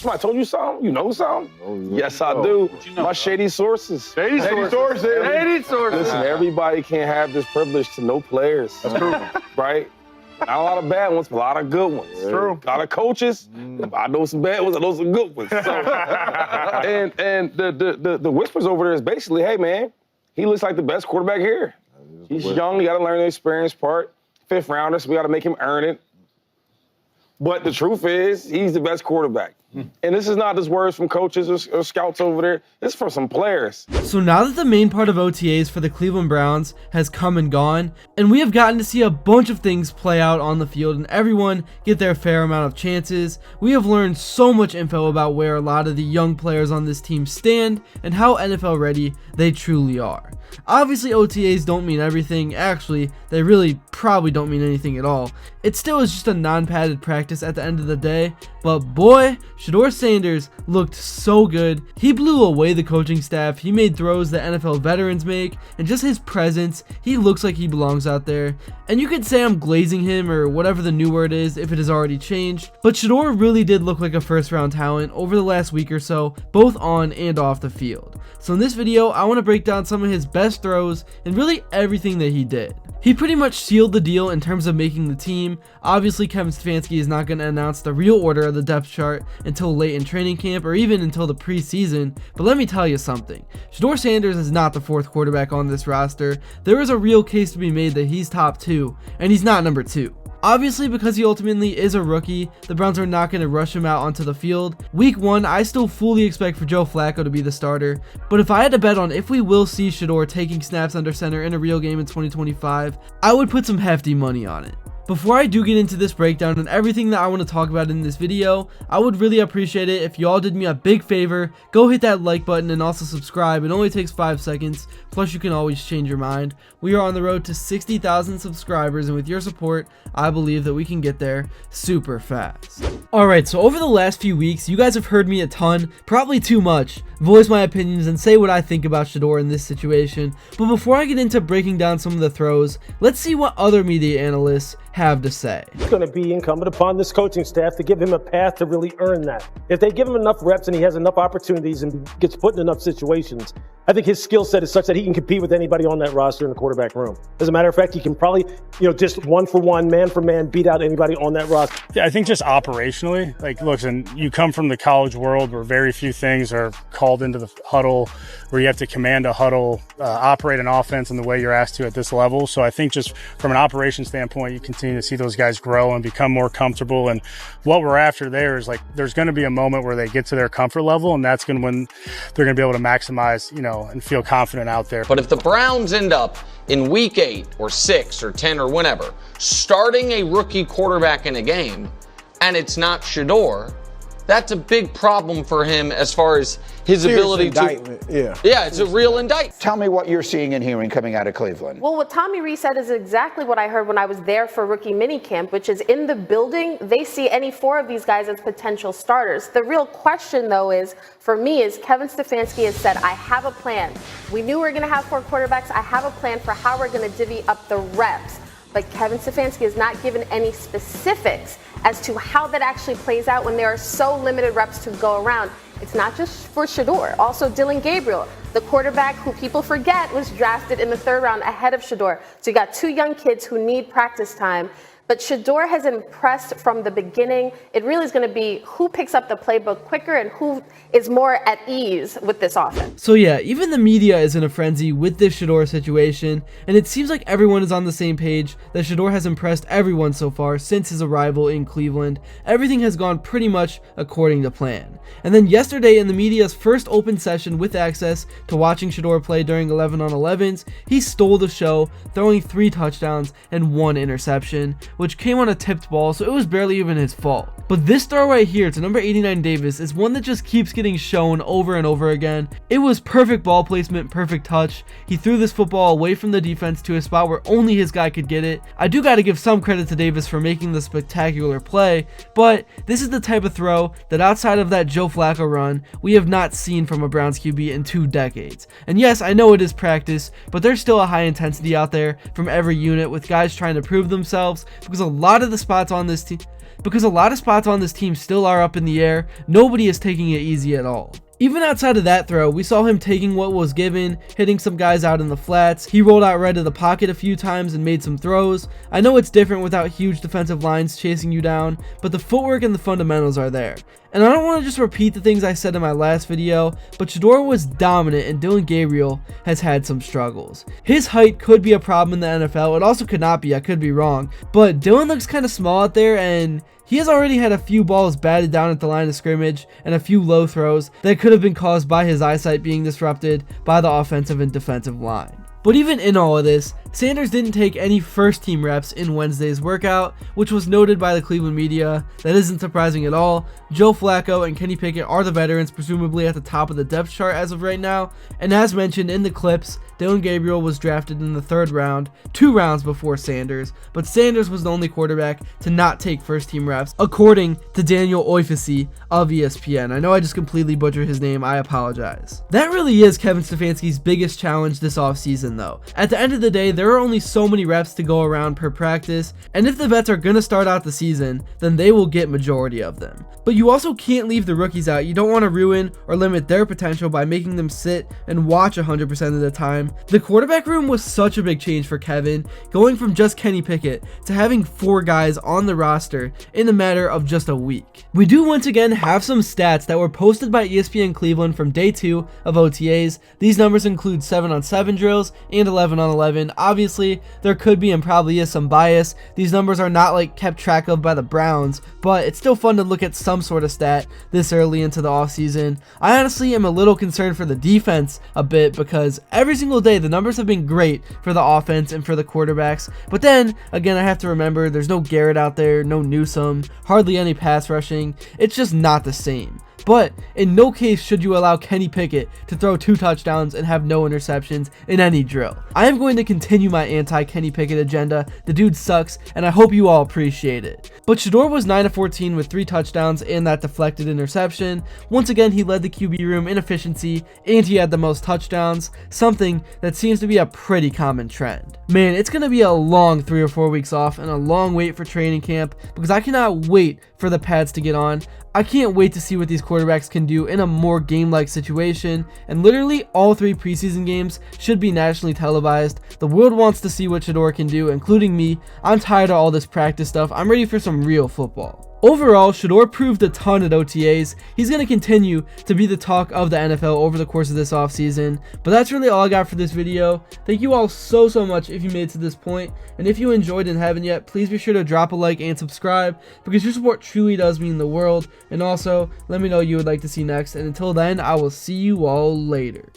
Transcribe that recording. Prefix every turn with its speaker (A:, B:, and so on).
A: Somebody told you something? You know something?
B: Oh,
A: yes, I do.
B: You know,
A: my shady sources.
B: Shady sources.
A: Listen, everybody can't have this privilege to know players.
B: That's true.
A: Right? Not a lot of bad ones, but a lot of good ones.
B: True.
A: A lot of coaches. I know some bad ones, I know some good ones. So, and the whispers over there is basically, hey man, he looks like the best quarterback here. He's young, you gotta learn the experience part. 5th rounder, so we gotta make him earn it. But the truth is, he's the best quarterback. And this is not just words from coaches or scouts over there. This is from some players.
C: So now that the main part of OTAs for the Cleveland Browns has come and gone, and we have gotten to see a bunch of things play out on the field and everyone get their fair amount of chances, we have learned so much info about where a lot of the young players on this team stand and how NFL ready they truly are. Obviously OTAs don't mean everything. Actually, they really probably don't mean anything at all. It still is just a non-padded practice at the end of the day, but boy, Shedeur Sanders looked so good. He blew away the coaching staff, he made throws that NFL veterans make, and just his presence, he looks like he belongs out there. And you could say I'm glazing him or whatever the new word is if it has already changed, but Shedeur really did look like a first-round talent over the last week or so, both on and off the field. So in this video, I want to break down some of his best throws and really everything that he did. He pretty much sealed the deal in terms of making the team. Obviously, Kevin Stefanski is not going to announce the real order of the depth chart until late in training camp or even until the preseason, but let me tell you something. Shedeur Sanders is not the 4th quarterback on this roster. There is a real case to be made that he's top 2, and he's not number 2. Obviously, because he ultimately is a rookie, the Browns are not going to rush him out onto the field. Week 1, I still fully expect for Joe Flacco to be the starter, but if I had to bet on if we will see Shedeur taking snaps under center in a real game in 2025, I would put some hefty money on it. Before I do get into this breakdown and everything that I want to talk about in this video, I would really appreciate it if y'all did me a big favor. Go hit that like button and also subscribe. It only takes 5 seconds, plus you can always change your mind. We are on the road to 60,000 subscribers, and with your support, I believe that we can get there super fast. Alright, so over the last few weeks, you guys have heard me a ton, probably too much, voice my opinions and say what I think about Shedeur in this situation. But before I get into breaking down some of the throws, let's see what other media analysts have to say.
D: It's going to be incumbent upon this coaching staff to give him a path to really earn that. If they give him enough reps and he has enough opportunities and gets put in enough situations, I think his skill set is such that he can compete with anybody on that roster in the quarterback room. As a matter of fact, he can probably, just 1-for-1, man-for-man, beat out anybody on that roster.
E: Yeah, I think just operationally, like, listen, you come from the college world where very few things are called into the huddle, where you have to command a huddle, operate an offense in the way you're asked to at this level. So I think just from an operation standpoint, you continue to see those guys grow and become more comfortable. And what we're after there is, like, there's going to be a moment where they get to their comfort level, and that's when they're going to be able to maximize, and feel confident out there.
F: But if the Browns end up in week 8 or 6 or 10 or whenever, starting a rookie quarterback in a game, and it's not Shedeur, that's a big problem for him as far as his ability to. Yeah, it's a real indictment.
G: Tell me what you're seeing and hearing coming out of Cleveland.
H: Well, what Tommy Rees said is exactly what I heard when I was there for rookie minicamp, which is in the building, they see any 4 of these guys as potential starters. The real question, though, for me, is Kevin Stefanski has said, I have a plan. We knew we were going to have 4 quarterbacks. I have a plan for how we're going to divvy up the reps. But Kevin Stefanski has not given any specifics as to how that actually plays out when there are so limited reps to go around. It's not just for Shedeur. Also, Dillon Gabriel, the quarterback who people forget was drafted in the 3rd round ahead of Shedeur. So you got 2 young kids who need practice time. But Shedeur has impressed from the beginning. It really is going to be who picks up the playbook quicker and who is more at ease with this offense.
C: So yeah, even the media is in a frenzy with this Shedeur situation, and it seems like everyone is on the same page that Shedeur has impressed everyone so far since his arrival in Cleveland. Everything has gone pretty much according to plan. And then yesterday, in the media's first open session with access to watching Shedeur play during 11-on-11s, he stole the show, throwing 3 touchdowns and 1 interception, which came on a tipped ball, so it was barely even his fault. But this throw right here to number 89 Davis is one that just keeps getting shown over and over again. It was perfect ball placement, perfect touch. He threw this football away from the defense to a spot where only his guy could get it. I do gotta give some credit to Davis for making the spectacular play, but this is the type of throw that outside of that Joe Flacco run, we have not seen from a Browns QB in 2 decades. And yes, I know it is practice, but there's still a high intensity out there from every unit with guys trying to prove themselves, because a lot of the spots on this team because a lot of spots on this team still are up in the air. Nobody is taking it easy at all. Even outside of that throw, we saw him taking what was given, hitting some guys out in the flats. He rolled out right of the pocket a few times and made some throws. I know it's different without huge defensive lines chasing you down, but the footwork and the fundamentals are there. And I don't want to just repeat the things I said in my last video, but Shedeur was dominant and Dillon Gabriel has had some struggles. His height could be a problem in the NFL. It also could not be, I could be wrong. But Dillon looks kind of small out there, and he has already had a few balls batted down at the line of scrimmage and a few low throws that could have been caused by his eyesight being disrupted by the offensive and defensive line. But even in all of this, Sanders didn't take any first team reps in Wednesday's workout, which was noted by the Cleveland media. That isn't surprising at all. Joe Flacco and Kenny Pickett are the veterans, presumably at the top of the depth chart as of right now. And as mentioned in the clips, Dillon Gabriel was drafted in the 3rd round, 2 rounds before Sanders, but Sanders was the only quarterback to not take first team reps, according to Daniel Oifisi of ESPN. I know I just completely butchered his name, I apologize. That really is Kevin Stefanski's biggest challenge this offseason though. At the end of the day, there are only so many reps to go around per practice, and if the vets are gonna start out the season, then they will get majority of them. But you also can't leave the rookies out. You don't want to ruin or limit their potential by making them sit and watch 100% of the time. The quarterback room was such a big change for Kevin, going from just Kenny Pickett to having 4 guys on the roster in a matter of just a week. We do once again have some stats that were posted by ESPN Cleveland from day 2 of OTAs. These numbers include 7-on-7 drills and 11-on-11. Obviously, there could be and probably is some bias. These numbers are not like kept track of by the Browns, but it's still fun to look at some sort of stat this early into the offseason. I honestly am a little concerned for the defense a bit because every single day the numbers have been great for the offense and for the quarterbacks, but then again I have to remember there's no Garrett out there, no Newsome, hardly any pass rushing. It's just not the same. But in no case should you allow Kenny Pickett to throw 2 touchdowns and have no interceptions in any drill. I am going to continue my anti-Kenny Pickett agenda. The dude sucks, and I hope you all appreciate it. But Shedeur was 9-of-14 with 3 touchdowns and that deflected interception. Once again, he led the QB room in efficiency, and he had the most touchdowns, something that seems to be a pretty common trend. Man, it's going to be a long 3 or 4 weeks off and a long wait for training camp because I cannot wait for the pads to get on. I can't wait to see what these quarterbacks can do in a more game-like situation, and literally all 3 preseason games should be nationally televised. The world wants to see what Shedeur can do, including me. I'm tired of all this practice stuff. I'm ready for some real football. Overall, Shedeur proved a ton at OTAs. He's going to continue to be the talk of the NFL over the course of this offseason. But that's really all I got for this video. Thank you all so much if you made it to this point. And if you enjoyed and haven't yet, please be sure to drop a like and subscribe because your support truly does mean the world. And also, let me know what you would like to see next. And until then, I will see you all later.